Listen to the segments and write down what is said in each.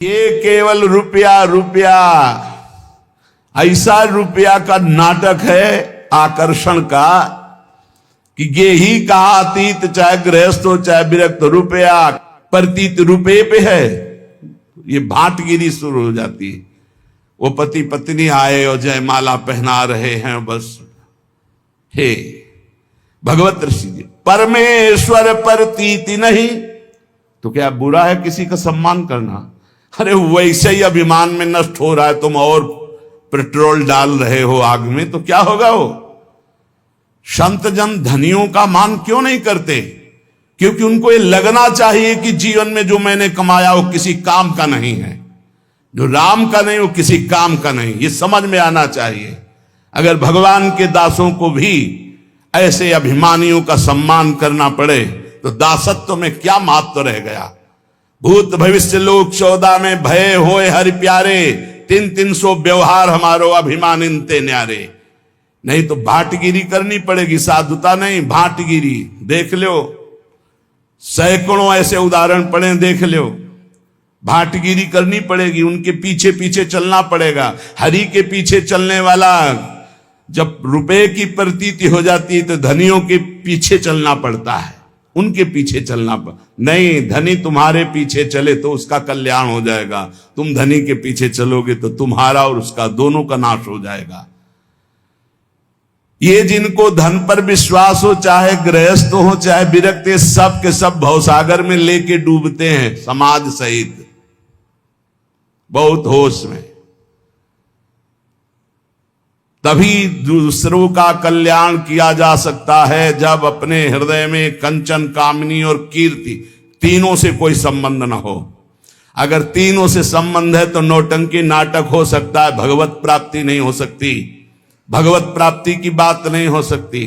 ये केवल रुपया रुपया, ऐसा रुपया का नाटक है आकर्षण का कि ये ही कहा अतीत चाहे गृहस्थ हो चाहे विरक्त, रुपया प्रतीत रुपये पे है। ये भाटगिरी शुरू हो जाती है। वो पति पत्नी आए और जयमाला पहना रहे हैं, बस हे भगवत ऋषि जी, परमेश्वर प्रतीति नहीं तो क्या बुरा है किसी का सम्मान करना? अरे वैसे ही अभिमान में नष्ट हो रहा है, तुम और पेट्रोल डाल रहे हो आग में, तो क्या होगा? वो संत जन धनियों का मान क्यों नहीं करते? क्योंकि उनको ये लगना चाहिए कि जीवन में जो मैंने कमाया वो किसी काम का नहीं है, जो राम का नहीं वो किसी काम का नहीं, ये समझ में आना चाहिए। अगर भगवान के दासों को भी ऐसे अभिमानियों का सम्मान करना पड़े तो दासत्व में क्या महत्व रह गया? भूत भविष्य लोक 14 में भय होए हरि प्यारे, 300 व्यवहार हमारो अभिमानिनते न्यारे। नहीं तो भाटगिरी करनी पड़ेगी, साधुता नहीं, भाटगिरी। देख लो, सैकड़ों ऐसे उदाहरण पड़े, देख लो। भाटगिरी करनी पड़ेगी, उनके पीछे पीछे चलना पड़ेगा। हरि के पीछे चलने वाला जब रुपए की प्रतीति हो जाती है तो धनियों के पीछे चलना पड़ता है, उनके पीछे चलना नहीं। धनी तुम्हारे पीछे चले तो उसका कल्याण हो जाएगा, तुम धनी के पीछे चलोगे तो तुम्हारा और उसका दोनों का नाश हो जाएगा। ये जिनको धन पर विश्वास हो, चाहे गृहस्थ हो चाहे विरक्त, सब के सब भवसागर में लेके डूबते हैं समाज सहित, बहुत होश में। तभी दूसरों का कल्याण किया जा सकता है जब अपने हृदय में कंचन, कामनी और कीर्ति, तीनों से कोई संबंध न हो। अगर तीनों से संबंध है तो नौटंकी नाटक हो सकता है, भगवत प्राप्ति नहीं हो सकती, भगवत प्राप्ति की बात नहीं हो सकती।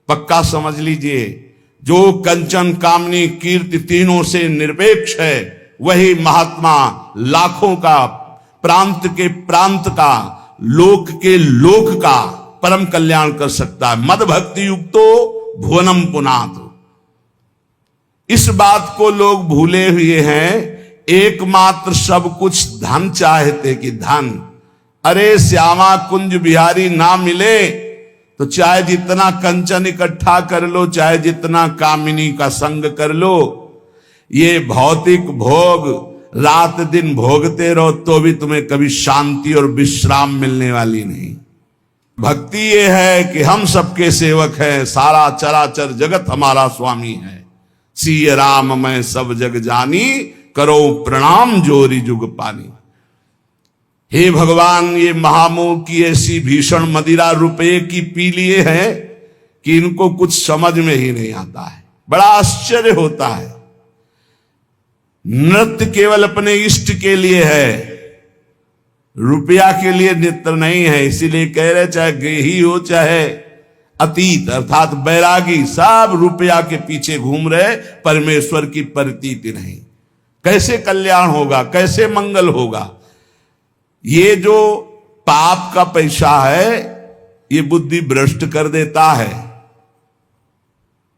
पक्का समझ लीजिए, जो कंचन, कामनी, कीर्ति तीनों से निरपेक्ष है वही महात्मा लाखों का, प्रांत के प्रांत का, लोक के लोक का परम कल्याण कर सकता है। मद भक्ति युक्तो भुवनम पुनात। इस बात को लोग भूले हुए हैं, एकमात्र सब कुछ धन चाहते कि धन। अरे श्यामा कुंज बिहारी ना मिले तो चाहे जितना कंचन इकट्ठा कर लो, चाहे जितना कामिनी का संग कर लो, ये भौतिक भोग रात दिन भोगते रहो तो भी तुम्हें कभी शांति और विश्राम मिलने वाली नहीं। भक्ति ये है कि हम सबके सेवक हैं, सारा चराचर जगत हमारा स्वामी है। सिय राम मैं सब जग जानी, करो प्रणाम जोरी जुग पानी। हे भगवान, ये महामोह की ऐसी भीषण मदिरा रुपये की पी लिए है कि इनको कुछ समझ में ही नहीं आता है। बड़ा आश्चर्य होता है। नृत्य केवल अपने इष्ट के लिए है, रुपया के लिए नृत्य नहीं है। इसीलिए कह रहे चाहे गेही हो चाहे अतीत अर्थात बैरागी, सब रुपया के पीछे घूम रहे, परमेश्वर की प्रतीति नहीं। कैसे कल्याण होगा, कैसे मंगल होगा? ये जो पाप का पैसा है ये बुद्धि भ्रष्ट कर देता है।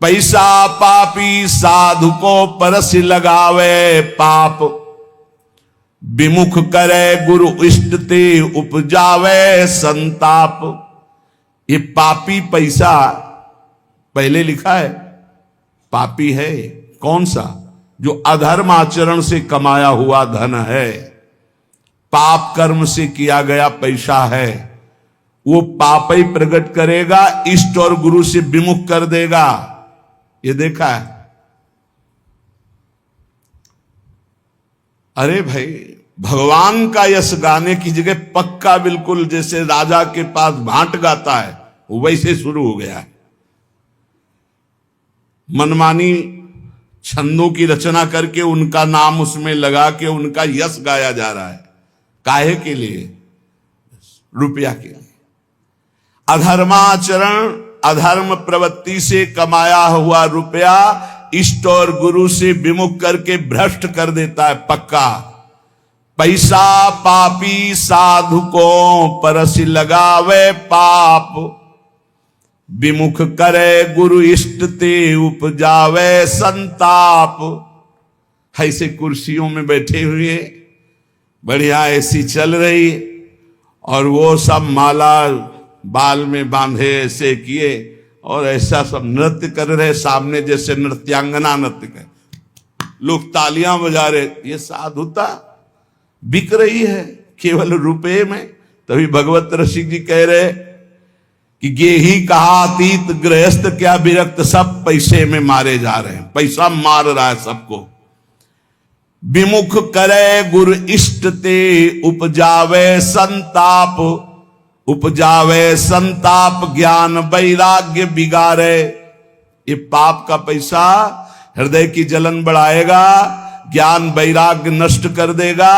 पैसा पापी साधु को परस लगावे, पाप विमुख करे गुरु इष्ट ते उपजावे संताप। ये पापी पैसा पहले लिखा है, पापी है कौन सा? जो अधर्म आचरण से कमाया हुआ धन है, पाप कर्म से किया गया पैसा है, वो पाप ही प्रकट करेगा, इष्ट और गुरु से विमुख कर देगा। ये देखा है? अरे भाई, भगवान का यश गाने की जगह पक्का बिल्कुल जैसे राजा के पास भांट गाता है वैसे शुरू हो गया है। मनमानी छंदों की रचना करके उनका नाम उसमें लगा के उनका यश गाया जा रहा है। काहे के लिए? रुपया के लिए। अधर्माचरण, अधर्म प्रवृत्ति से कमाया हुआ रुपया इष्ट और गुरु से विमुख करके भ्रष्ट कर देता है पक्का। पैसा पापी साधु को परस लगावे, पाप विमुख करे गुरु इष्ट ते उपजावे संताप। ऐसे कुर्सियों में बैठे हुए बढ़िया एसी चल रही, और वो सब माला बाल में बांधे ऐसे किए और ऐसा सब नृत्य कर रहे सामने, जैसे नृत्यांगना नृत्य कर, लोग तालियां बजा रहे। ये साधुता बिक रही है केवल रुपए में। तभी भगवत रसिक जी कह रहे कि ये ही कहा अतीत गृहस्थ क्या विरक्त, सब पैसे में मारे जा रहे हैं, पैसा मार रहा है सबको। विमुख करे गुरु इष्ट ते उपजावे संताप, उपजावे संताप ज्ञान वैराग्य बिगाड़े। ये पाप का पैसा हृदय की जलन बढ़ाएगा, ज्ञान वैराग्य नष्ट कर देगा,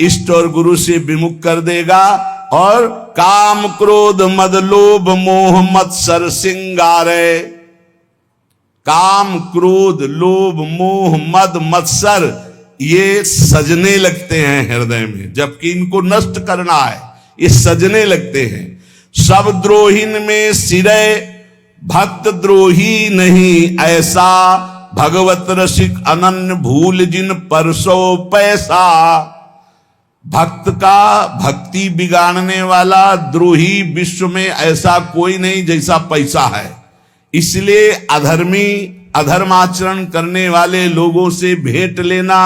इष्ट और गुरु से विमुख कर देगा, और काम क्रोध मद लोभ मोह मत्सर सिंगारे। काम क्रोध लोभ मोह मद मत्सर ये सजने लगते हैं हृदय में, जबकि इनको नष्ट करना है, ये सजने लगते हैं। सब द्रोहीन में सिरे भक्त द्रोही नहीं ऐसा, भगवत रसिक अनन्य भूल जिन परसो पैसा। भक्त का भक्ति बिगाड़ने वाला द्रोही विश्व में ऐसा कोई नहीं जैसा पैसा है। इसलिए अधर्मी अधर्माचरण करने वाले लोगों से भेंट लेना,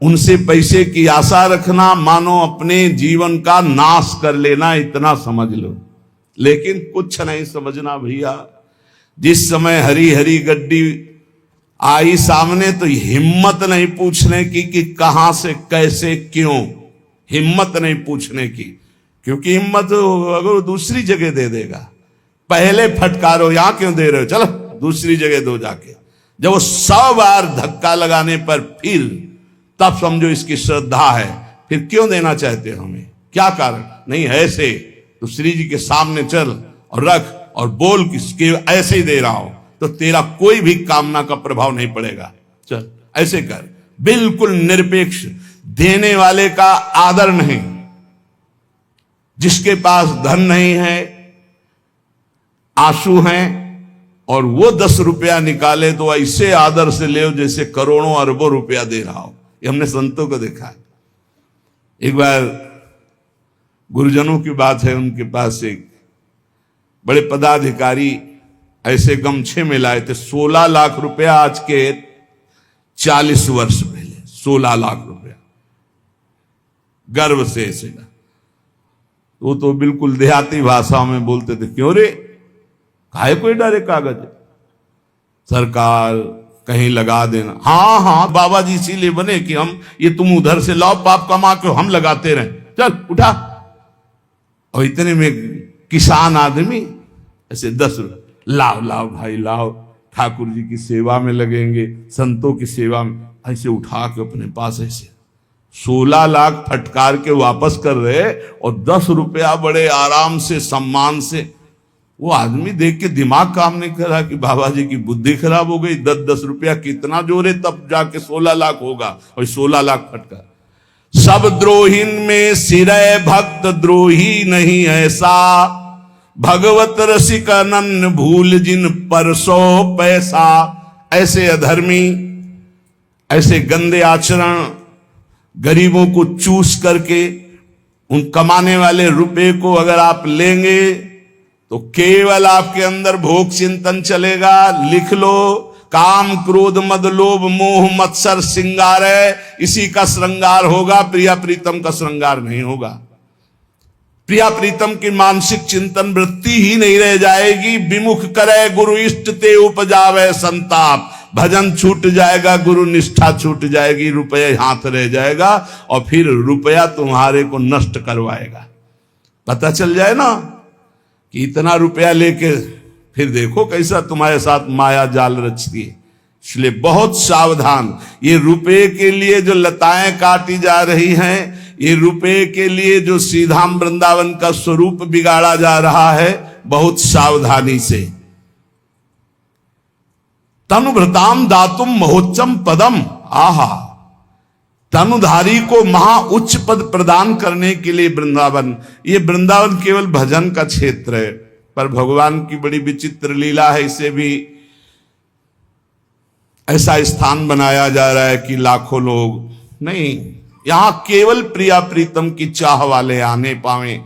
उनसे पैसे की आशा रखना, मानो अपने जीवन का नाश कर लेना, इतना समझ लो। लेकिन कुछ नहीं समझना भैया। जिस समय हरी हरी गड्डी आई सामने तो हिम्मत नहीं पूछने की कि कहां से कैसे क्यों, हिम्मत नहीं पूछने की, क्योंकि हिम्मत अगर दूसरी जगह दे देगा। पहले फटकारो, यहां क्यों दे रहे हो, चलो दूसरी जगह दो जाके। जब वो 100 बार धक्का लगाने पर फिर तब समझो इसकी श्रद्धा है। फिर क्यों देना चाहते हो हमें, क्या कारण? नहीं ऐसे तो श्री जी के सामने चल और रख और बोल किसके ऐसे ही दे रहा हूं, तो तेरा कोई भी कामना का प्रभाव नहीं पड़ेगा। चल ऐसे कर, बिल्कुल निरपेक्ष, देने वाले का आदर नहीं। जिसके पास धन नहीं है, आंसू हैं, और वो 10 रुपया निकाले तो ऐसे आदर से ले जैसे करोड़ों अरबों रुपया दे रहा हो। ये हमने संतों को देखा है। एक बार गुरुजनों की बात है, उनके पास एक बड़े पदाधिकारी ऐसे गमछे में लाए थे, 16 लाख रुपया, आज के 40 वर्ष पहले 16 लाख रुपया, गर्व से ऐसे ना। वो तो बिल्कुल देहाती भाषा में बोलते थे, क्यों रे काहे कोई डरे कागज, सरकार कहीं लगा देना। हाँ हाँ बाबा जी इसीलिए बने कि हम ये तुम उधर से लाओ पाप कमा के हम लगाते रहे, चल उठा। और इतने में किसान आदमी ऐसे 10 लाओ लाओ भाई लाओ, ठाकुर जी की सेवा में लगेंगे, संतों की सेवा में, ऐसे उठा के अपने पास ऐसे 16 लाख फटकार के वापस कर रहे, और 10 रुपया बड़े आराम से सम्मान से। वो आदमी देख के दिमाग काम नहीं कर रहा कि बाबा जी की बुद्धि खराब हो गई, 10-10 रुपया कितना जोरे तब जाके 16 लाख होगा, और 16 लाख फटकार। सब द्रोहीन में सिरे भक्त द्रोही नहीं ऐसा, भगवत रसिक अनन्य भूल जिन परसो पैसा। ऐसे अधर्मी, ऐसे गंदे आचरण, गरीबों को चूस करके उन कमाने वाले रुपए को अगर आप लेंगे तो केवल आपके अंदर भोग चिंतन चलेगा। लिख लो, काम क्रोध मद लोभ मोह मत्सर श्रृंगार है, इसी का श्रृंगार होगा, प्रिया प्रीतम का श्रृंगार नहीं होगा। प्रिया प्रीतम की मानसिक चिंतन वृत्ति ही नहीं रह जाएगी। विमुख करे गुरु इष्ट ते उपजावे संताप, भजन छूट जाएगा, गुरु निष्ठा छूट जाएगी, रुपये हाथ रह जाएगा, और फिर रुपया तुम्हारे को नष्ट करवाएगा। पता चल जाए ना कि इतना रुपया लेके फिर देखो कैसा तुम्हारे साथ माया जाल रचती है। इसलिए बहुत सावधान। ये रुपए के लिए जो लताएं काटी जा रही हैं, ये रुपए के लिए जो श्रीधाम वृंदावन का स्वरूप बिगाड़ा जा रहा है, बहुत सावधानी से। तनुभृताम दातुम महोच्चम पदम, आहा, तनुधारी को महा उच्च पद प्रदान करने के लिए वृंदावन। ये वृंदावन केवल भजन का क्षेत्र है, पर भगवान की बड़ी विचित्र लीला है। इसे भी ऐसा स्थान बनाया जा रहा है कि लाखों लोग नहीं, यहां केवल प्रिया प्रीतम की चाह वाले आने पावे।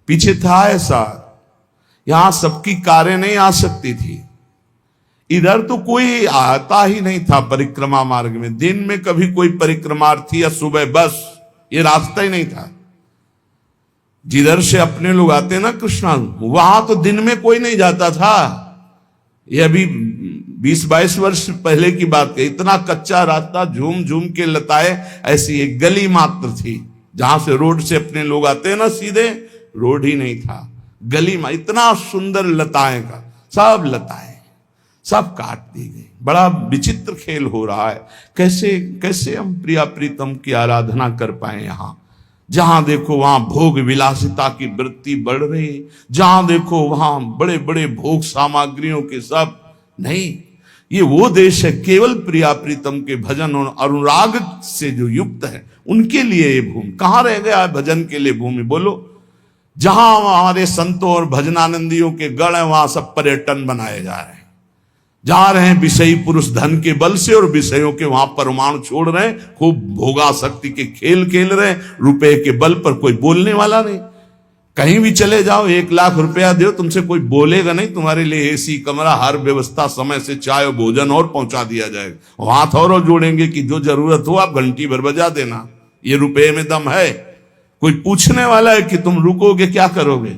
पीछे था ऐसा, यहां सबकी कारें नहीं आ सकती थी, इधर तो कोई आता ही नहीं था परिक्रमा मार्ग में। दिन में कभी कोई परिक्रमार्थी या सुबह बस, ये रास्ता ही नहीं था। जिधर से अपने लोग आते ना कृष्णा, वहां तो दिन में कोई नहीं जाता था। ये अभी 20-22 वर्ष पहले की बात है। इतना कच्चा रास्ता, झूम झूम के लताए, ऐसी एक गली मात्र थी जहां से रोड से अपने लोग आते ना सीधे, रोड ही नहीं था, गली में इतना सुंदर लताएं का, सब लताएं सब काट दी गई। बड़ा विचित्र खेल हो रहा है। कैसे कैसे हम प्रिया प्रीतम की आराधना कर पाए। यहां जहां देखो वहां भोग विलासिता की वृत्ति बढ़ रही, जहां देखो वहां बड़े बड़े भोग सामग्रियों के सब नहीं। ये वो देश है केवल प्रिया प्रीतम के भजन और अनुराग से जो युक्त है, उनके लिए ये भूमि। कहां रह गया है भजन के लिए भूमि, बोलो। जहां हमारे संतों और भजनानंदियों के गढ़ हैं, वहां सब पर्यटन बनाए जा रहे हैं। जा रहे हैं विषयी पुरुष धन के बल से, और विषयों के वहां परमाणु छोड़ रहे हैं, खूब भोगासक्ति के खेल खेल रहे हैं। रुपए के बल पर कोई बोलने वाला नहीं। कहीं भी चले जाओ, 1 लाख रुपया दो, तुमसे कोई बोलेगा नहीं। तुम्हारे लिए एसी कमरा, हर व्यवस्था, समय से चाय और भोजन और पहुंचा दिया जाएगा। वहां थोड़ा जोड़ेंगे कि जो जरूरत हो आप घंटी भर बजा देना, ये रुपए में दम है। कोई पूछने वाला है कि तुम रुकोगे, क्या करोगे,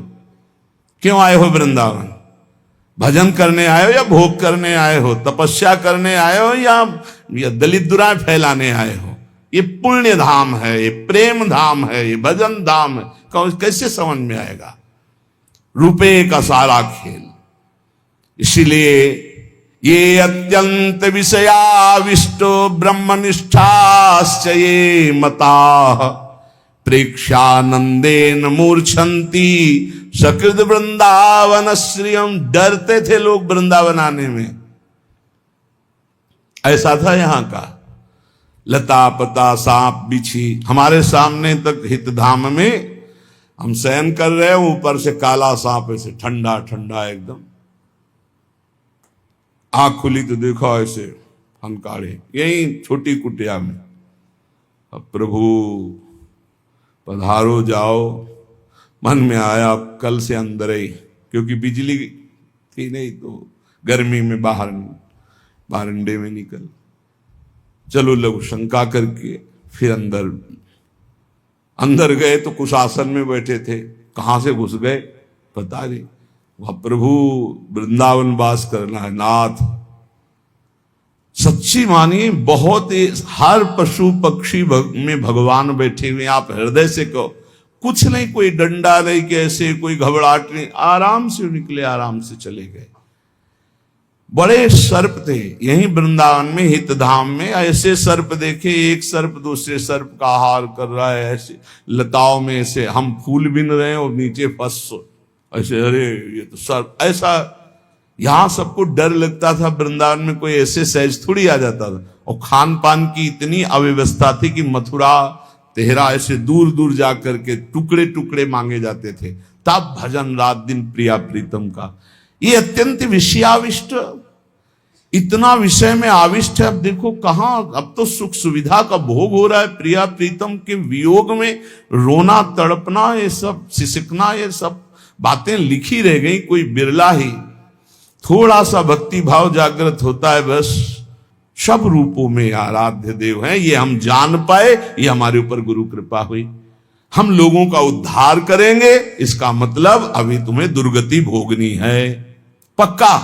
क्यों आए हो वृंदावन? भजन करने आए हो या भोग करने आए हो, तपस्या करने आए हो या दलित दुराएं फैलाने आए हो? ये पुण्य धाम है, ये प्रेम धाम है, ये भजन धाम है। कैसे समझ में आएगा रुपए का सारा खेल? इसीलिए ये अत्यंत विषयाविष्टो ब्रह्मनिष्ठाश्च ये मता प्रेक्षानंदेन मूर्छन्ति सकृत वृंदावन श्रियम। डरते थे लोग वृंदावन आने में, ऐसा था यहां का। लता पता सांप बिछी हमारे सामने तक हितधाम में हम शयन कर रहे हैं, ऊपर से काला सांप ऐसे ठंडा ठंडा एकदम। आंख खुली तो देखो ऐसे हंकारे, यही छोटी कुटिया में। अब प्रभु पधारो जाओ, मन में आया कल से अंदर ही, क्योंकि बिजली थी नहीं तो गर्मी में बाहर बारंडे में निकल। चलो लघु शंका करके फिर अंदर गए तो कुछ आसन में बैठे थे। कहां से घुस गए पता नहीं। वह प्रभु वृंदावन वास करना है नाथ। सच्ची मानिए, बहुत हर पशु पक्षी में भगवान बैठे हुए। आप हृदय से कहो, कुछ नहीं, कोई डंडा नहीं कि ऐसे कोई घबराहट नहीं, आराम से निकले, आराम से चले गए। बड़े सर्प थे यहीं वृंदावन में हितधाम में। ऐसे सर्प देखे, एक सर्प दूसरे सर्प का आहार कर रहा है, ऐसे लताओं में ऐसे हम फूल बिन रहे हैं और नीचे फंस ऐसे, अरे ये तो सर्प। ऐसा यहां सबको डर लगता था। वृंदावन में कोई ऐसे सहज थोड़ी आ जाता था। और खान पान की इतनी अव्यवस्था थी कि मथुरा तेहरा ऐसे दूर दूर जाकर के टुकड़े टुकड़े मांगे जाते थे। तब भजन रात दिन प्रिया प्रीतम का। ये अत्यंत विषयाविष्ट, इतना विषय में आविष्ट है। अब देखो कहां, अब तो सुख सुविधा का भोग हो रहा है। प्रिया प्रीतम के वियोग में रोना तड़पना, ये सब सिसकना, ये सब बातें लिखी रह गई। कोई बिरला ही थोड़ा सा भक्ति भाव जागृत होता है, बस सब रूपों में आराध्य देव हैं। ये हम जान पाए, ये हमारे ऊपर गुरु कृपा हुई। हम लोगों का उद्धार करेंगे, इसका मतलब अभी तुम्हें दुर्गति भोगनी है। पक्का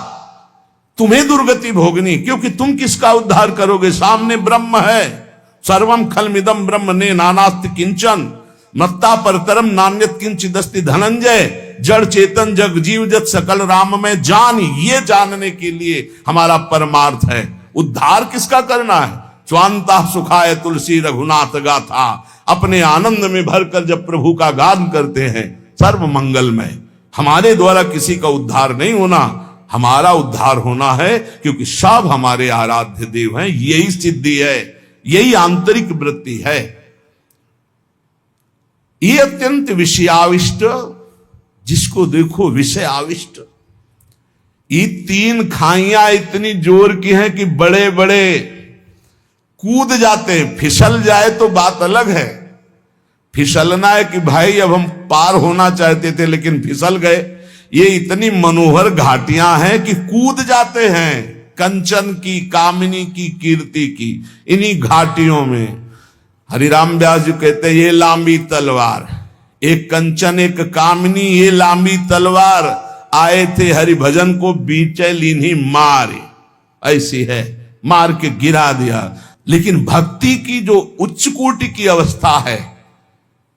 तुम्हें दुर्गति भोगनी, क्योंकि तुम किसका उद्धार करोगे? सामने ब्रह्म है। सर्वम खलमिदम ब्रह्म ने नानास्ति किंचन मत्ता परतरम नान्यत किंचिदस्ति धनंजय। जड़ चेतन जग जीव जत सकल राम में जान, ये जानने के लिए हमारा परमार्थ है। उद्धार किसका करना है? स्वांता सुखाय तुलसी रघुनाथ गाथा। अपने आनंद में भरकर जब प्रभु का गान करते हैं, सर्व मंगलमय। हमारे द्वारा किसी का उद्धार नहीं होना, हमारा उद्धार होना है, क्योंकि सब हमारे आराध्य देव हैं। यही सिद्धि है, यही आंतरिक वृत्ति है। ये अत्यंत विषयाविष्ट, जिसको देखो विषय आविष्ट। ये 3 खाइयां इतनी जोर की हैं कि बड़े बड़े कूद जाते हैं। फिसल जाए तो बात अलग है, फिसलना है कि भाई अब हम पार होना चाहते थे लेकिन फिसल गए। ये इतनी मनोहर घाटियां हैं कि कूद जाते हैं कंचन की, कामिनी की, कीर्ति की, इन्हीं घाटियों में। हरिराम व्यास जी कहते हैं ये लांबी तलवार, एक कंचन एक कामिनी, ये लांबी तलवार, आए थे हरिभजन को बीचे लीनी मारे। ऐसी है, मार के गिरा दिया। लेकिन भक्ति की जो उच्च कोटि की अवस्था है,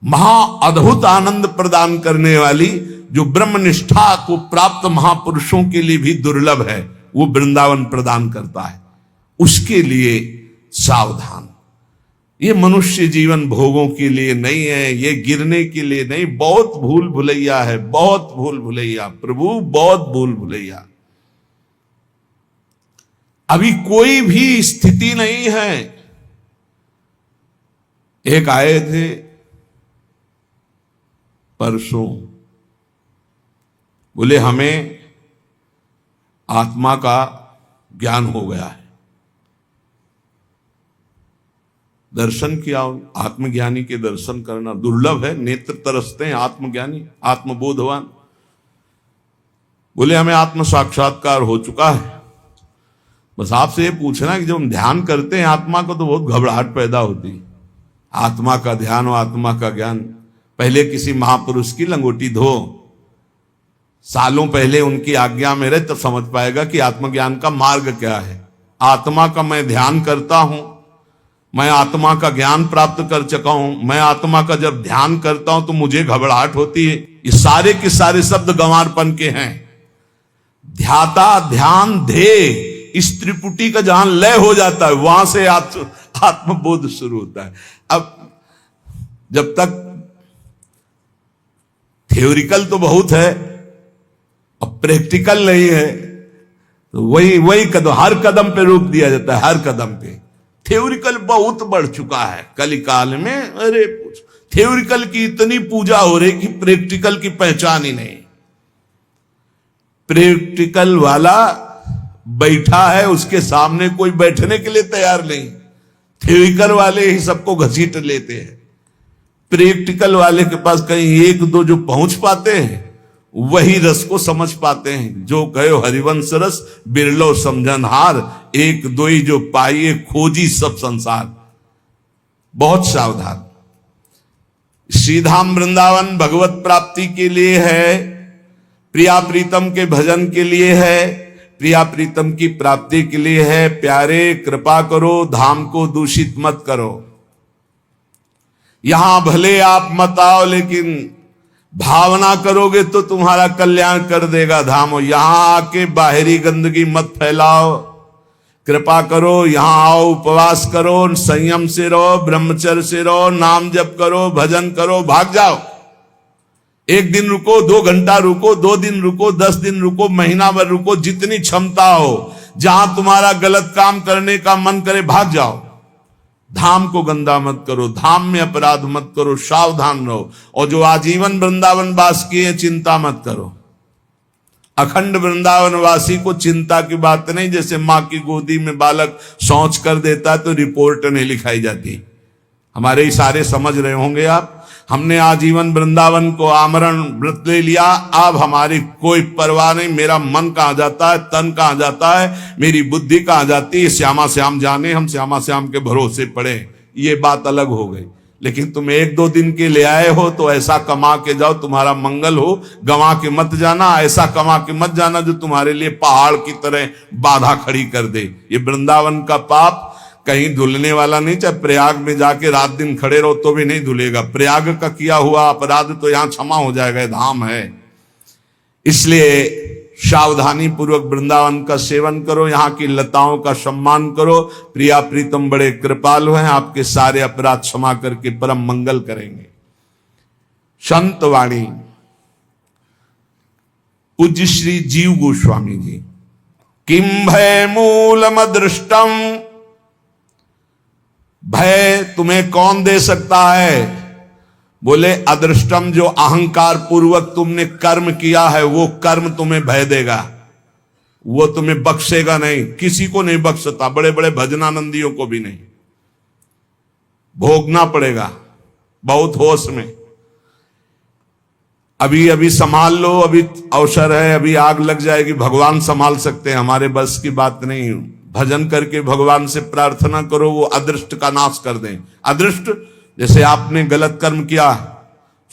महा अद्भुत आनंद प्रदान करने वाली, जो ब्रह्मनिष्ठा को प्राप्त महापुरुषों के लिए भी दुर्लभ है, वो वृंदावन प्रदान करता है। उसके लिए सावधान। ये मनुष्य जीवन भोगों के लिए नहीं है, ये गिरने के लिए नहीं। बहुत भूल भुलैया है, बहुत भूल भुलैया प्रभु, बहुत भूल भुलैया। अभी कोई भी स्थिति नहीं है। एक आए थे परसों, बोले हमें आत्मा का ज्ञान हो गया है। दर्शन किया, आत्मज्ञानी के दर्शन करना दुर्लभ है, नेत्र तरसते हैं आत्मज्ञानी, आत्मबोधवान। बोले हमें आत्म साक्षात्कार हो चुका है। बस आपसे ये पूछना कि जब हम ध्यान करते हैं आत्मा को तो बहुत घबराहट पैदा होती है। आत्मा का ध्यान और आत्मा का ज्ञान, पहले किसी महापुरुष की लंगोटी धो, सालों पहले उनकी आज्ञा में रहे, तब समझ पाएगा कि आत्मज्ञान का मार्ग क्या है। आत्मा का मैं ध्यान करता हूं, मैं आत्मा का ज्ञान प्राप्त कर चुका हूं। मैं आत्मा का जब ध्यान करता हूं तो मुझे घबराहट होती है। ये सारे के सारे शब्द गंवारपन के हैं। ध्याता, ध्यान, ध्येय, इस त्रिपुटी का जहां लय हो जाता है वहां से आत्मबोध शुरू होता है। अब जब तक थ्योरिकल तो बहुत है, अब प्रैक्टिकल नहीं है, तो वही कदम, हर कदम पे रोक दिया जाता है, हर कदम पे। थ्योरिकल बहुत बढ़ चुका है कलिकाल में। अरे थ्योरिकल की इतनी पूजा हो रही कि प्रैक्टिकल की पहचान ही नहीं। प्रैक्टिकल वाला बैठा है, उसके सामने कोई बैठने के लिए तैयार नहीं। थ्योरिकल वाले ही सबको घसीट लेते हैं। प्रैक्टिकल वाले के पास कहीं एक दो जो पहुंच पाते हैं वही रस को समझ पाते हैं। जो कहो हरिवंश रस बिरलो समझनहार, एक दो ही जो पाइए खोजी सब संसार। बहुत सावधान। श्रीधाम वृंदावन भगवत प्राप्ति के लिए है, प्रिया प्रीतम के भजन के लिए है, प्रिया प्रीतम की प्राप्ति के लिए है। प्यारे कृपा करो, धाम को दूषित मत करो। यहां भले आप मत आओ, लेकिन भावना करोगे तो तुम्हारा कल्याण कर देगा धाम। यहां आके बाहरी गंदगी मत फैलाओ, कृपा करो, यहां आओ, उपवास करो, संयम से रहो, ब्रह्मचर्य से रहो, नाम जप करो, भजन करो, भाग जाओ। एक दिन रुको, 2 घंटा रुको, 2 दिन रुको, 10 दिन रुको, महीना भर रुको, जितनी क्षमता हो। जहां तुम्हारा गलत काम करने का मन करे भाग जाओ। धाम को गंदा मत करो, धाम में अपराध मत करो, सावधान रहो। और जो आजीवन वृंदावन वास किए चिंता मत करो। अखंड वृंदावन वासी को चिंता की बात नहीं। जैसे माँ की गोदी में बालक शौच कर देता है तो रिपोर्ट नहीं लिखाई जाती। हमारे इशारे समझ रहे होंगे आप। हमने आजीवन वृंदावन को आमरण व्रत ले लिया, अब हमारी कोई परवाह नहीं। मेरा मन कहां जाता है, तन कहां जाता है, मेरी बुद्धि कहां जाती है, श्यामा श्याम जाने, हम श्यामा श्याम के भरोसे पड़े। ये बात अलग हो गई। लेकिन तुम 1-2 दिन के ले आए हो तो ऐसा कमा के जाओ तुम्हारा मंगल हो। गंवा के मत जाना, ऐसा कमा के मत जाना जो तुम्हारे लिए पहाड़ की तरह बाधा खड़ी कर दे। ये वृंदावन का पाप कहीं धुलने वाला नहीं। चाहे प्रयाग में जाके रात दिन खड़े रहो तो भी नहीं धुलेगा। प्रयाग का किया हुआ अपराध तो यहां क्षमा हो जाएगा, धाम है। इसलिए सावधानी पूर्वक वृंदावन का सेवन करो, यहां की लताओं का सम्मान करो। प्रिया प्रीतम बड़े कृपालु हैं, आपके सारे अपराध क्षमा करके परम मंगल करेंगे। संत वाणी पूज्य श्री जीव गोस्वामी जी। किम भय मूलम दृष्टम, भय तुम्हें कौन दे सकता है? बोले अदृष्टम, जो अहंकार पूर्वक तुमने कर्म किया है वो कर्म तुम्हें भय देगा। वो तुम्हें बख्शेगा नहीं, किसी को नहीं बख्शता, बड़े बड़े भजनानंदियों को भी नहीं। भोगना पड़ेगा बहुत होश में। अभी अभी संभाल लो, अभी अवसर है, अभी आग लग जाएगी, भगवान संभाल सकते हैं, हमारे बस की बात नहीं। भजन करके भगवान से प्रार्थना करो वो अदृष्ट का नाश कर दें। अदृष्ट जैसे आपने गलत कर्म किया,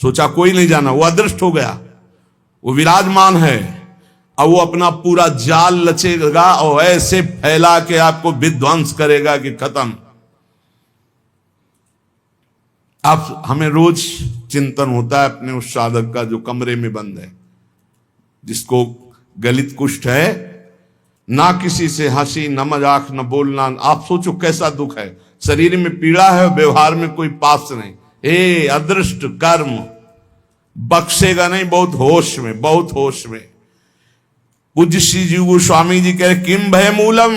सोचा कोई नहीं जाना, वो अदृष्ट हो गया, वो विराजमान है, अब वो अपना पूरा जाल लचेगा और ऐसे फैला के आपको विध्वंस करेगा कि खत्म। आप हमें रोज चिंतन होता है अपने उस साधक का जो कमरे में बंद है, जिसको गलित कुष्ठ है, ना किसी से हंसी, न मजाक, न बोलना। आप सोचो कैसा दुख है, शरीर में पीड़ा है, व्यवहार में कोई पास नहीं। हे अदृष्ट कर्म बख्शेगा नहीं, बहुत होश में, बहुत होश में। पूज्य श्री जीव गोस्वामी जी कह रहे किम भय मूलम,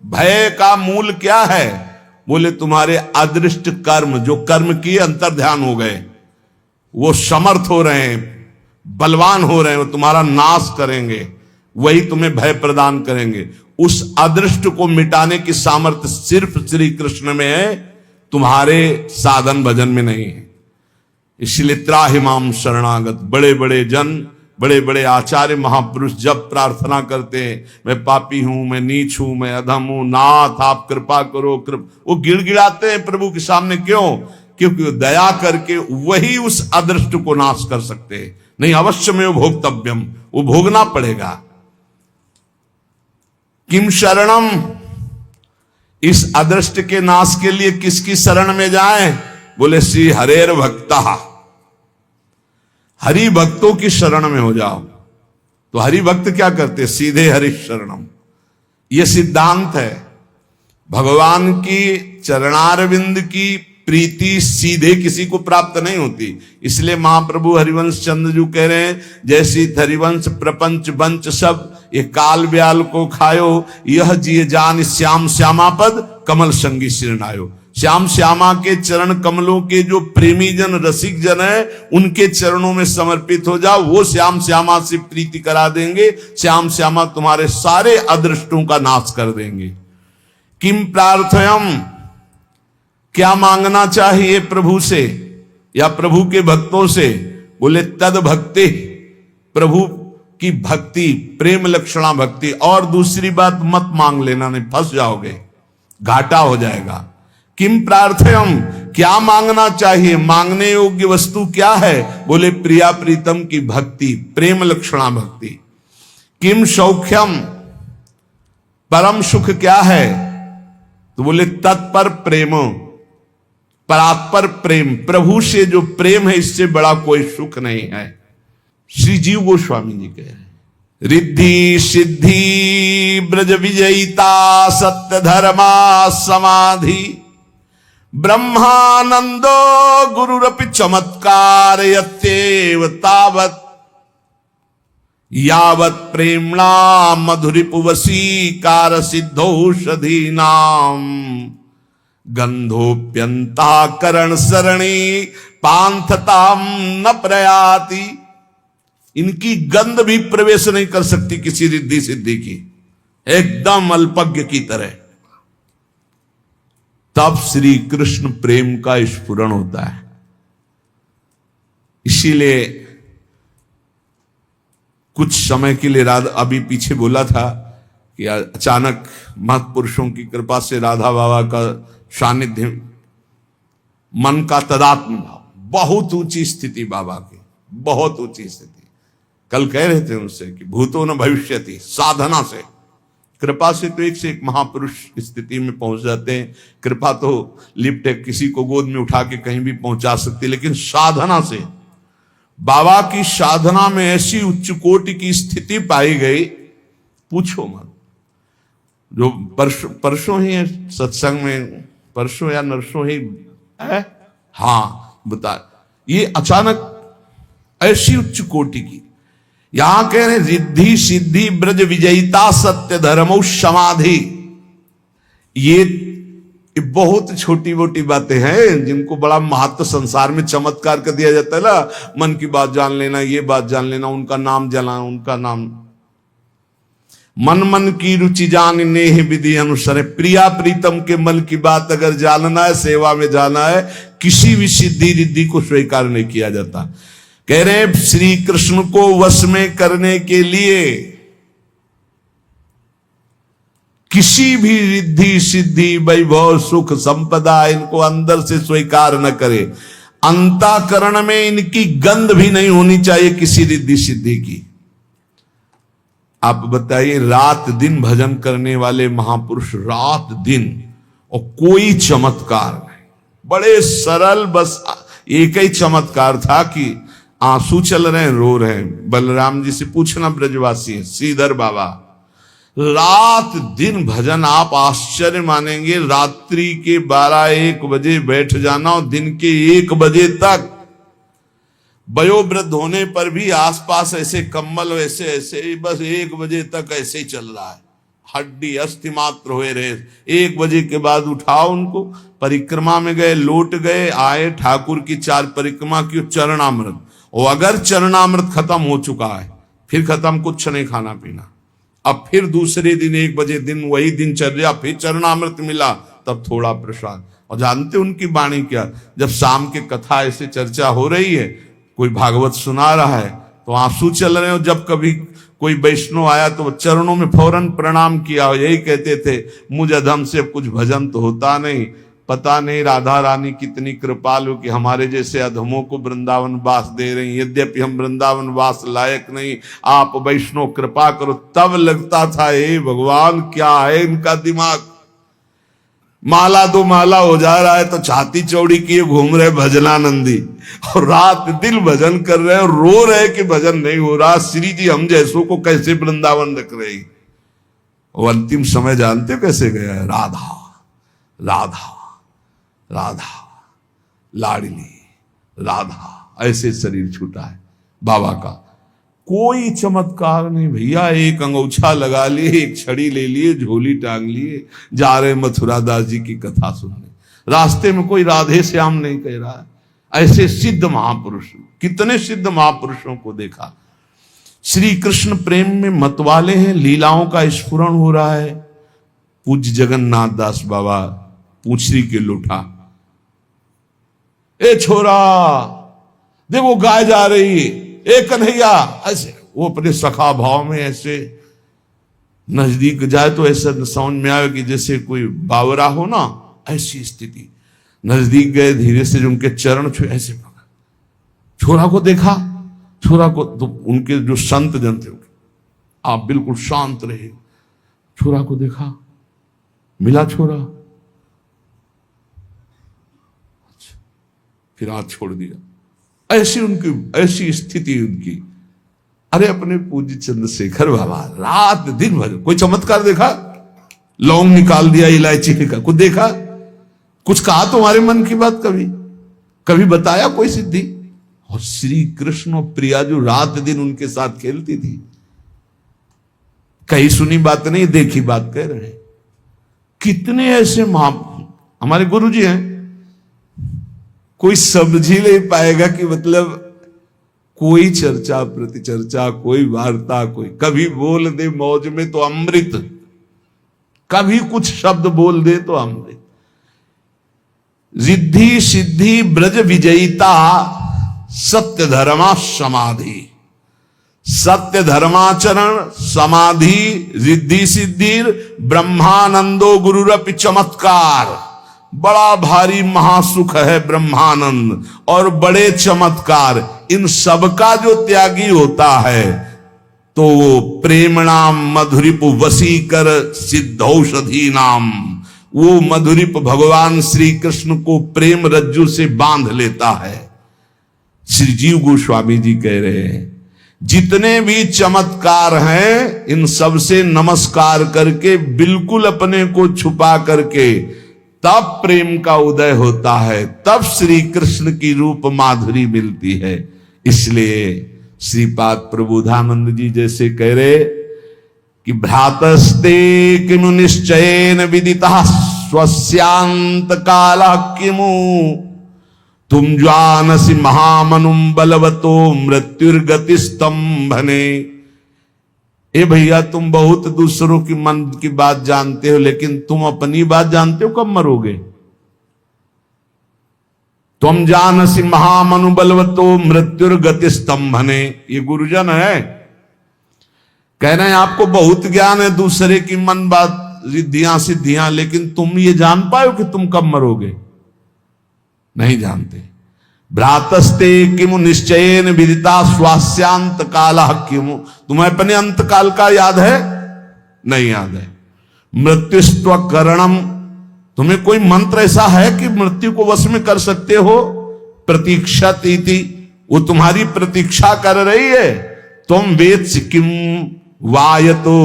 भय का मूल क्या है? बोले तुम्हारे अदृष्ट कर्म, जो कर्म किए अंतर ध्यान हो गए, वो समर्थ हो रहे हैं, बलवान हो रहे हैं, वो तुम्हारा नाश करेंगे, वही तुम्हें भय प्रदान करेंगे। उस अदृष्ट को मिटाने की सामर्थ्य सिर्फ श्री कृष्ण में है, तुम्हारे साधन भजन में नहीं है। इसलिए त्राहिमाम शरणागत, बड़े बड़े जन, बड़े बड़े आचार्य महापुरुष जब प्रार्थना करते हैं, मैं पापी हूं, मैं नीच हूं, मैं अधम हूं, नाथ आप कृपा करो, वो गिड़गिड़ाते हैं प्रभु के सामने। क्यों? क्योंकि दया करके वही उस अदृष्ट को नाश कर सकते हैं। नहीं, अवश्य में वो भोक्तव्यम, वो भोगना पड़ेगा। किम शरणम, इस अदृष्ट के नाश के लिए किसकी शरण में जाएं? बोले श्री हरेर भक्ता, हरि भक्तों की शरण में हो जाओ। तो हरि भक्त क्या करते? सीधे हरि शरणम। यह सिद्धांत है, भगवान की चरणारविंद की प्रीति सीधे किसी को प्राप्त नहीं होती। इसलिए महाप्रभु हरिवंश चंद्र जी कह रहे हैं, जैसी हरिवंश प्रपंच बंच सब ये काल ब्याल को खायो, यह जिये जान श्याम श्यामापद कमल संगी सिरनायो। श्याम श्यामा के चरण कमलों के जो प्रेमी जन, रसिक जन है, उनके चरणों में समर्पित हो जाओ, वो श्याम श्यामा से प्रीति करा देंगे। श्याम श्यामा तुम्हारे सारे अदृष्टों का नाश कर देंगे। किम प्रार्थयम, क्या मांगना चाहिए प्रभु से या प्रभु के भक्तों से? बोले तद भक्ति, प्रभु की भक्ति, प्रेम लक्षणा भक्ति। और दूसरी बात मत मांग लेना, नहीं फंस जाओगे, घाटा हो जाएगा। किम प्रार्थयम, क्या मांगना चाहिए? मांगने योग्य वस्तु क्या है? बोले प्रिया प्रीतम की भक्ति, प्रेम लक्षणा भक्ति। किम सौख्यम, परम सुख क्या है? तो बोले तत्पर प्रेम, परात्पर प्रेम, प्रभु से जो प्रेम है, इससे बड़ा कोई सुख नहीं है। श्री जीव गोस्वामी जी कह रहे हैं, रिद्धि सिद्धि ब्रज विजयिता सत्य धर्मा समाधि ब्रह्मानंदो गुरुरपि चमत्कार यत्येव तावत् यावत् प्रेम्णा मधुरिपुवसीकार सिद्धौषधीनाम गंधोप्यंता करण सरणी पांथताम न प्रयाति। इनकी गंध भी प्रवेश नहीं कर सकती किसी रिद्धि सिद्धि की, एकदम अल्पज्ञ की तरह। तब श्री कृष्ण प्रेम का स्फुरण होता है। इसीलिए कुछ समय के लिए राधा, अभी पीछे बोला था कि अचानक महत्पुरुषों की कृपा से राधा बाबा का सानिध्य, मन का तदात्म भाव, बहुत ऊंची स्थिति बाबा की, बहुत ऊंची स्थिति। कल कह रहे थे उनसे कि भूतो न भविष्यति, साधना से, कृपा से तो एक से एक महापुरुष स्थिति में पहुंच जाते हैं। कृपा तो लिफ्ट है, किसी को गोद में उठा के कहीं भी पहुंचा सकती है, लेकिन साधना से, बाबा की साधना में ऐसी उच्च कोटि की स्थिति पाई गई, पूछो मत। जो परसों ही है सत्संग में, परसों या नरसों ही है, हाँ बता, ये अचानक ऐसी उच्च कोटि की, यहां कह रहे रिद्धि सिद्धि ब्रज विजयिता सत्य धर्मो समाधि। ये बहुत छोटी मोटी बातें हैं जिनको बड़ा महत्व संसार में चमत्कार कर दिया जाता है ना। मन की बात जान लेना, ये बात जान लेना, उनका नाम जाना, उनका नाम। मन मन की रुचि जानने ही विधि अनुसार। प्रिया प्रीतम के मन की बात अगर जानना है, सेवा में जाना है, किसी भी सिद्धि रिद्धि को स्वीकार नहीं किया जाता। कह रहे श्री कृष्ण को वश में करने के लिए किसी भी रिद्धि सिद्धि वैभव सुख संपदा इनको अंदर से स्वीकार न करे। अंतःकरण में इनकी गंध भी नहीं होनी चाहिए किसी रिद्धि सिद्धि की। आप बताइए, रात दिन भजन करने वाले महापुरुष, रात दिन, और कोई चमत्कार नहीं, बड़े सरल, बस एक ही चमत्कार था कि आंसू चल रहे हैं, रो रहे हैं। बलराम जी से पूछना, ब्रजवासी है, श्रीधर बाबा, रात दिन भजन, आप आश्चर्य मानेंगे, रात्रि के 12-1 बजे बैठ जाना और दिन के 1 बजे तक, वयोवृद्ध होने पर भी आसपास ऐसे कम्बल वैसे ऐसे, बस 1 बजे तक ऐसे ही चल रहा है, हड्डी अस्थि मात्र हुए रहे। 1 बजे के बाद उठाओ उनको, परिक्रमा में गए, लौट गए, आए, ठाकुर की 4 परिक्रमा की, चरणामृत, और अगर चरणामृत खत्म हो चुका है, फिर खत्म, कुछ नहीं खाना पीना। अब फिर दूसरे दिन 1 बजे, दिन वही दिनचर्या, फिर चरणामृत मिला, तब थोड़ा प्रसाद। और जानते उनकी वाणी क्या, जब शाम के कथा ऐसे चर्चा हो रही है, कोई भागवत सुना रहा है तो आंसू चल रहे हो, जब कभी कोई वैष्णव आया तो चरणों में फौरन प्रणाम किया, यही कहते थे, मुझ अधम से कुछ भजन तो होता नहीं, पता नहीं राधा रानी कितनी कृपालु कि हमारे जैसे अधमों को वृंदावन वास दे रही, यद्यपि हम वृंदावन वास लायक नहीं, आप वैष्णव कृपा करो। तब लगता था, हे भगवान, क्या है इनका दिमाग, माला 2 माला हो जा रहा है तो छाती चौड़ी किए घूम रहे भजनानंदी, और रात दिन भजन कर रहे हैं, रो रहे कि भजन नहीं हो रहा। श्री जी हम जैसों को कैसे वृंदावन रख रही। वो अंतिम समय जानते हो कैसे गया है, राधा राधा राधा, लाडली राधा, ऐसे शरीर छूटा है बाबा का। कोई चमत्कार नहीं भैया, एक अंगूछा लगा लिए, एक छड़ी ले लिए, झोली टांग लिए, जा रहे मथुरा दास जी की कथा सुनने। रास्ते में कोई राधे श्याम नहीं कह रहा है। ऐसे सिद्ध महापुरुष, कितने सिद्ध महापुरुषों को देखा। श्री कृष्ण प्रेम में मतवाले हैं, लीलाओं का स्फुरण हो रहा है। पूज्य जगन्नाथ दास बाबा पूछरी के लोटा, ए छोरा देखो गाय जा रही, ए कन्हैया, ऐसे वो अपने सखा भाव में ऐसे नजदीक जाए तो ऐसा समझ में आए कि जैसे कोई बावरा हो ना, ऐसी स्थिति। नजदीक गए, धीरे से जो उनके चरण छुए, ऐसे पकड़, छोरा को देखा, छोरा को तो उनके जो संत जन थे, आप बिल्कुल शांत रहे, छोरा को देखा, मिला छोरा, अच्छा, फिर हाथ छोड़ दिया। ऐसी उनकी, ऐसी स्थिति उनकी। अरे अपने पूज्य चंद्रशेखर बाबा रात दिन भर, कोई चमत्कार देखा, लौंग निकाल दिया, इलायची निकाल, कुछ देखा, कुछ कहा तुम्हारे मन की बात, कभी बताया कोई सिद्धि। और श्री कृष्ण और प्रिया जो रात दिन उनके साथ खेलती थी, कहीं सुनी बात नहीं, देखी बात कह रहे हैं। कितने ऐसे हमारे गुरु जी हैं, कोई समझ ही नहीं पाएगा कि मतलब कोई चर्चा प्रति चर्चा, कोई वार्ता, कोई कभी बोल दे मौज में तो अमृत, कभी कुछ शब्द बोल दे तो अमृत। रिद्धि सिद्धि ब्रज विजयिता, सत्य धर्मा समाधि, सत्य धर्माचरण समाधि रिद्धि सिद्धिर ब्रह्मानंदो गुरुरपि चमत्कार। बड़ा भारी महासुख है ब्रह्मानंद और बड़े चमत्कार। इन सबका जो त्यागी होता है तो वो प्रेमणाम मधुरिप वसीकर सिद्धौषधि नाम, वो मधुरिप भगवान श्री कृष्ण को प्रेम रज्जु से बांध लेता है। श्री जीव गोस्वामी जी कह रहे हैं, जितने भी चमत्कार हैं इन सब से नमस्कार करके, बिल्कुल अपने को छुपा करके, तब प्रेम का उदय होता है, तब श्री कृष्ण की रूप माधुरी मिलती है। इसलिए श्रीपाद प्रबोधानंद जी जैसे कह रहे कि भ्रातस्ते किमु निश्चयेन विदितः स्वस्यांत काला किमु, तुम जानसि महामनुम बलवतो मृत्युर्गति स्तंभने। ए भैया, तुम बहुत दूसरों की मन की बात जानते हो, लेकिन तुम अपनी बात जानते हो? कब मरोगे? तुम जानसी महामनुबलवतो मृत्युर्गति स्तंभने। ये गुरुजन है, कह रहे हैं आपको बहुत ज्ञान है दूसरे की मन बात रिद्धियां सिद्धियां, लेकिन तुम ये जान पाओ कि तुम कब मरोगे? नहीं जानते। भ्रातस्ते किमु निश्चयेन विदिता स्वास्यांत काल किमु। तुम्हें अपने अंत काल का याद है? नहीं याद है। मृत्युस्त्व करणम, तुम्हें कोई मंत्र ऐसा है कि मृत्यु को वश में कर सकते हो? प्रतीक्षा तीति, वो तुम्हारी प्रतीक्षा कर रही है। तुम वेद किम वायतो,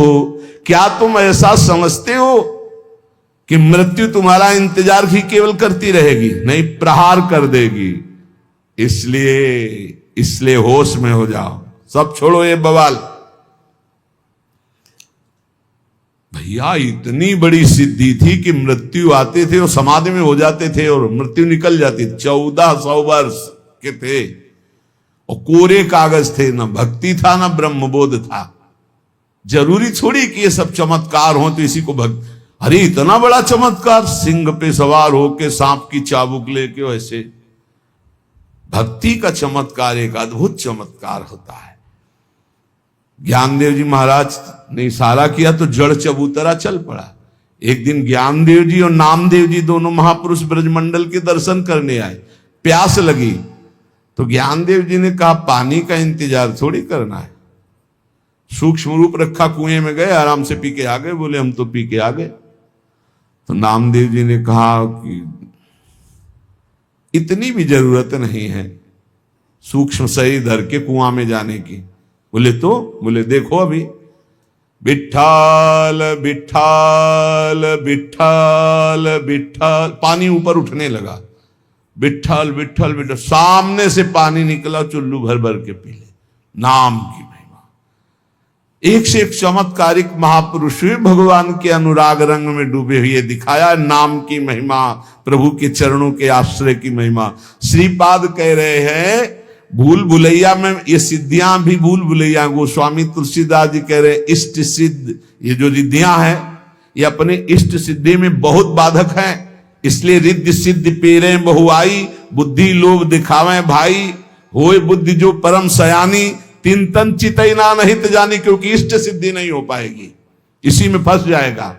क्या तुम ऐसा समझते हो कि मृत्यु तुम्हारा इंतजार ही केवल करती रहेगी? नहीं, प्रहार कर देगी। इसलिए होश में हो जाओ, सब छोड़ो ये बवाल। भैया इतनी बड़ी सिद्धि थी कि मृत्यु आते थे और समाधि में हो जाते थे और मृत्यु निकल जाती। 1400 वर्ष के थे और कोरे कागज थे, ना भक्ति था ना ब्रह्मबोध था। जरूरी थोड़ी कि ये सब चमत्कार हो तो इसी को भक्ति। अरे इतना बड़ा चमत्कार, सिंह पे सवार होके सांप की चाबुक लेके, वैसे भक्ति का चमत्कार एक अद्भुत चमत्कार होता है। ज्ञानदेव जी महाराज ने इशारा किया तो जड़ चबूतरा चल पड़ा। एक दिन ज्ञानदेव जी और नामदेव जी दोनों महापुरुष ब्रजमंडल के दर्शन करने आए। प्यास लगी तो ज्ञानदेव जी ने कहा पानी का इंतजार थोड़ी करना है। सूक्ष्म रूप रखा, कुएं में गए, आराम से पी के आ गए। बोले हम तो पी के आ गए। तो नामदेव जी ने कहा कि इतनी भी जरूरत नहीं है सूक्ष्म सही धर के कुआं में जाने की। बोले देखो अभी बिट्ठाल बिट्ठाल बिट्ठाल बिट्ठाल, पानी ऊपर उठने लगा। बिट्ठाल बिट्ठाल बिट्ठाल, सामने से पानी निकला, चुल्लू भर भर के पी ले। नाम की महिमा, एक से एक चमत्कारिक महापुरुष भगवान के अनुराग रंग में डूबे हुए दिखाया। नाम की महिमा, प्रभु के चरणों के आश्रय की महिमा। श्रीपाद कह रहे हैं भूल भुलैया में ये सिद्धियां भी भूल भुलैया। गोस्वामी तुलसीदास जी कह रहे हैं इष्ट सिद्ध, ये जो रिद्धियां हैं ये अपने इष्ट सिद्धि में बहुत बाधक हैं। इसलिए रिद्धि सिद्धि पेरे बहुआई, बुद्धि लोभ दिखावे भाई। होए बुद्धि जो परम सयानी, तीन तन चितना नहीं जानी। क्योंकि इष्ट सिद्धि नहीं हो पाएगी, इसी में फंस जाएगा।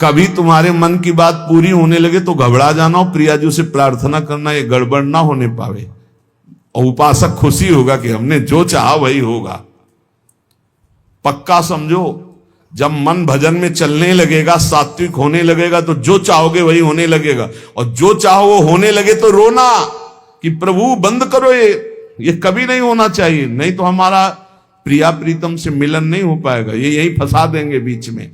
कभी तुम्हारे मन की बात पूरी होने लगे तो घबरा जाना और प्रियाजू से प्रार्थना करना ये गड़बड़ ना होने पावे। और उपासक खुशी होगा कि हमने जो चाहा वही होगा। पक्का समझो, जब मन भजन में चलने लगेगा, सात्विक होने लगेगा, तो जो चाहोगे वही होने लगेगा। और जो चाहो वो होने लगे तो रोना कि प्रभु बंद करो, ये कभी नहीं होना चाहिए। नहीं तो हमारा प्रिया प्रीतम से मिलन नहीं हो पाएगा। ये यही फंसा देंगे बीच में।